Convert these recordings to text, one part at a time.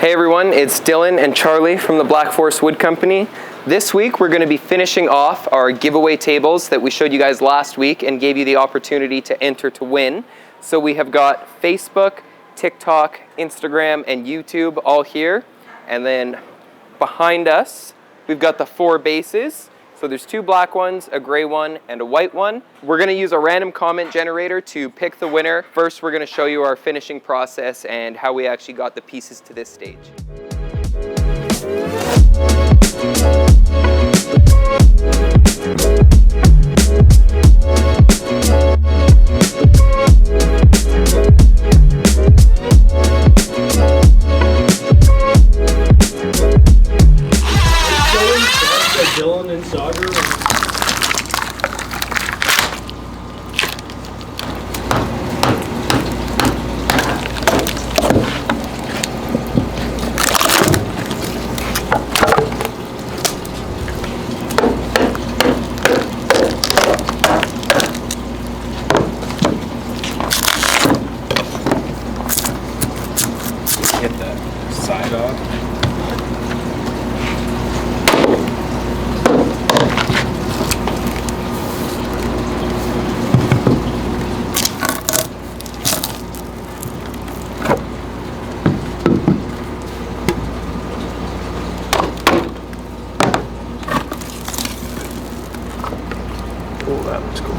Hey everyone, it's Dylan and Charlie from the Black Forest Wood Company. This week we're going to be finishing off our giveaway tables that we showed you guys last week and gave you the opportunity to enter to win. So we have got Facebook, TikTok, Instagram, and YouTube all here. And then behind us, we've got the 4 bases. So there's 2 black ones, a gray one, and a white one. We're going to use a random comment generator to pick the winner. First, we're going to show you our finishing process and how we actually got the pieces to this stage. Dylan and Sauger. Get that side off. Oh, that looks cool.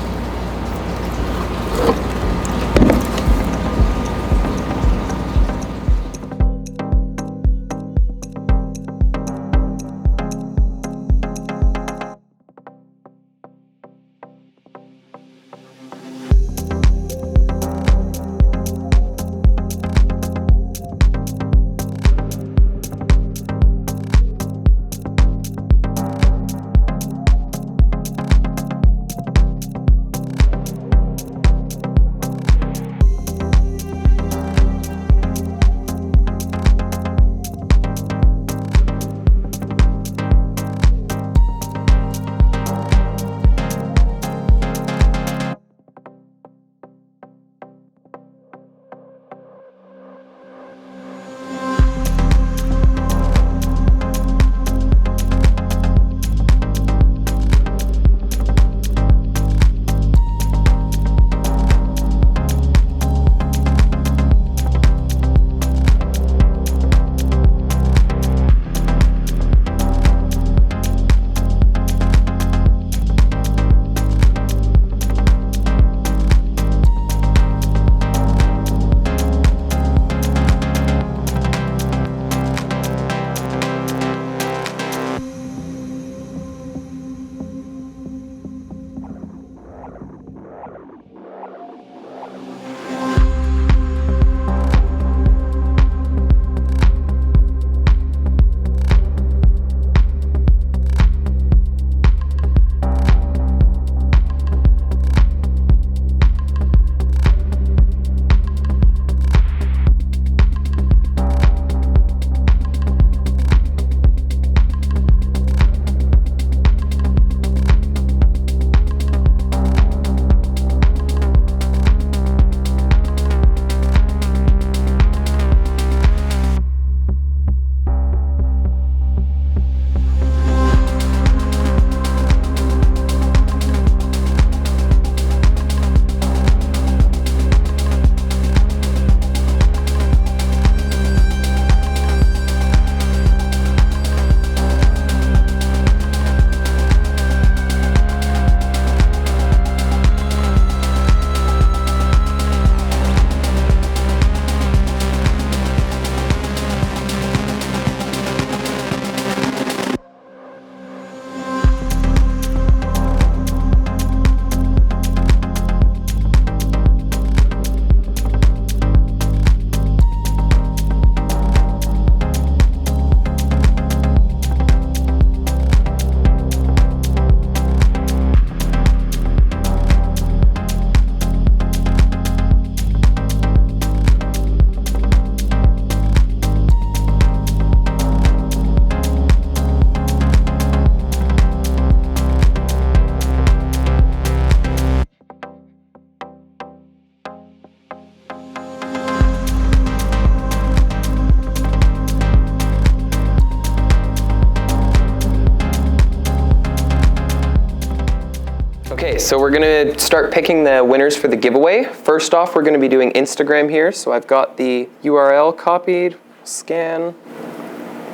so we're gonna start picking the winners for the giveaway. First off, we're gonna be doing Instagram here. So I've got the URL copied, scan,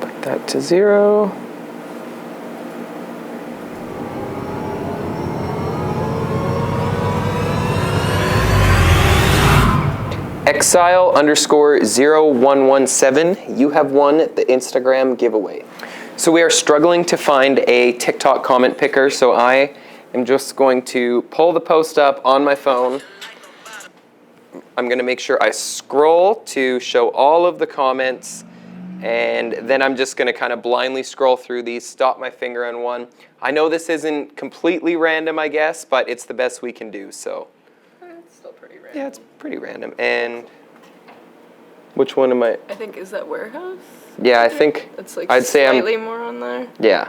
put that to 0. Exile_0117, you have won the Instagram giveaway. So we are struggling to find a TikTok comment picker, so I am just going to pull the post up on my phone. I'm going to make sure I scroll to show all of the comments, and then I'm just going to kind of blindly scroll through these, stop my finger on one. I know this isn't completely random, I guess, but it's the best we can do, so. It's still pretty random. Yeah, it's pretty random. And which one am I? I think, is that Warehouse? Yeah, I think It's like I'd say slightly more on there. Yeah.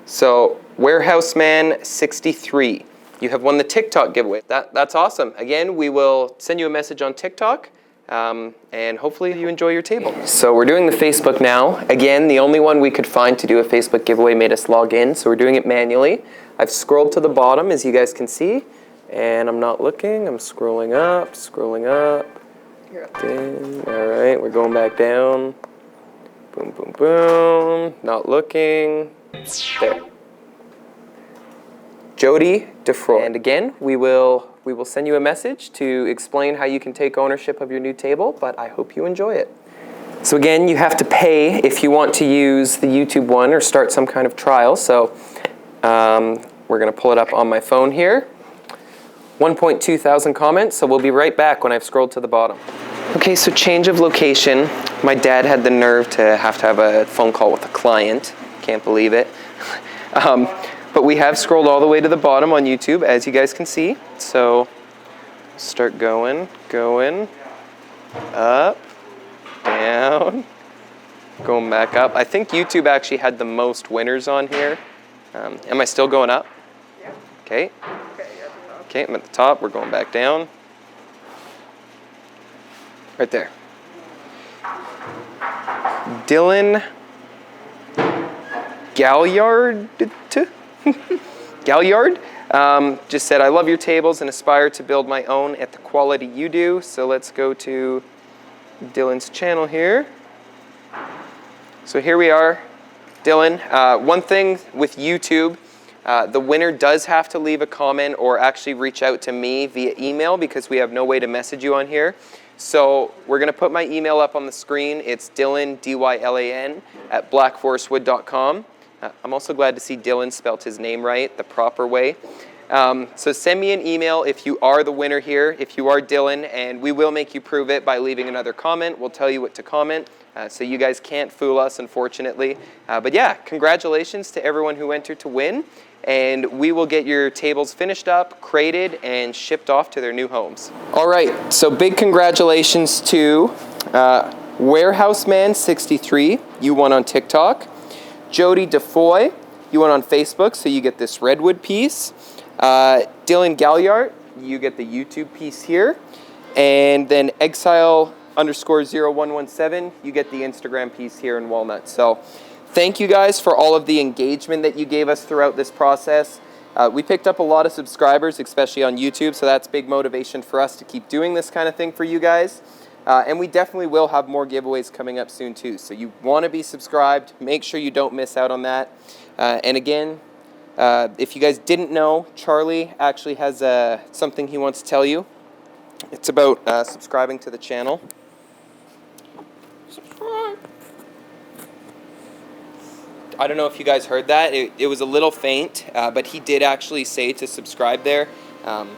So Warehouse Man 63, you have won the TikTok giveaway. That's awesome. Again, we will send you a message on TikTok, and hopefully you enjoy your table. So we're doing the Facebook now. Again, the only one we could find to do a Facebook giveaway made us log in, so we're doing it manually. I've scrolled to the bottom, as you guys can see, and I'm not looking. I'm scrolling up, scrolling up. You're up. All right, we're going back down. Boom, boom, boom. Not looking. There. Jody DeFroy. And again, we will send you a message to explain how you can take ownership of your new table, but I hope you enjoy it. So again, you have to pay if you want to use the YouTube one or start some kind of trial. So we're going to pull it up on my phone here. 1.2 thousand comments, so we'll be right back when I've scrolled to the bottom. Okay, so change of location. My dad had the nerve to have a phone call with a client. Can't believe it. But we have scrolled all the way to the bottom on YouTube, as you guys can see. So start going, up, down, going back up. I think YouTube actually had the most winners on here. Am I still going up? Yeah. Okay. Okay, Okay, I'm at the top. We're going back down. Right there. Dylan Galliard Galliard just said, I love your tables and aspire to build my own at the quality you do. So let's go to Dylan's channel here. So here we are, Dylan. One thing with YouTube, the winner does have to leave a comment or actually reach out to me via email because we have no way to message you on here. So we're going to put my email up on the screen. It's Dylan, D-Y-L-A-N, at blackforestwood.com. I'm also glad to see Dylan spelt his name right, the proper way. So send me an email if you are the winner here, if you are Dylan, and we will make you prove it by leaving another comment. We'll tell you what to comment, so you guys can't fool us, unfortunately. But yeah, congratulations to everyone who entered to win, and we will get your tables finished up, crated, and shipped off to their new homes. All right, so big congratulations to Warehouse Man 63, you won on TikTok. Jody DeFoy, you went on Facebook, so you get this redwood piece. Dylan Galliard, you get the YouTube piece here. And then Exile_0117, you get the Instagram piece here in walnut. So thank you guys for all of the engagement that you gave us throughout this process. We picked up a lot of subscribers, especially on YouTube, so that's big motivation for us to keep doing this kind of thing for you guys. And we definitely will have more giveaways coming up soon too. So you want to be subscribed. Make sure you don't miss out on that. And again, if you guys didn't know, Charlie actually has something he wants to tell you. It's about subscribing to the channel. Subscribe. I don't know if you guys heard that. It was a little faint, but he did actually say to subscribe there.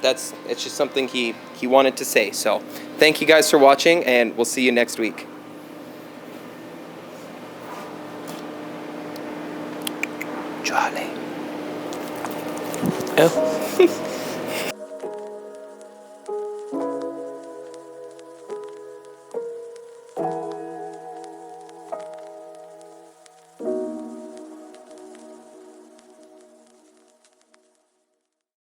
It's just something he wanted to say. So thank you guys for watching, and we'll see you next week. Charlie. Oh.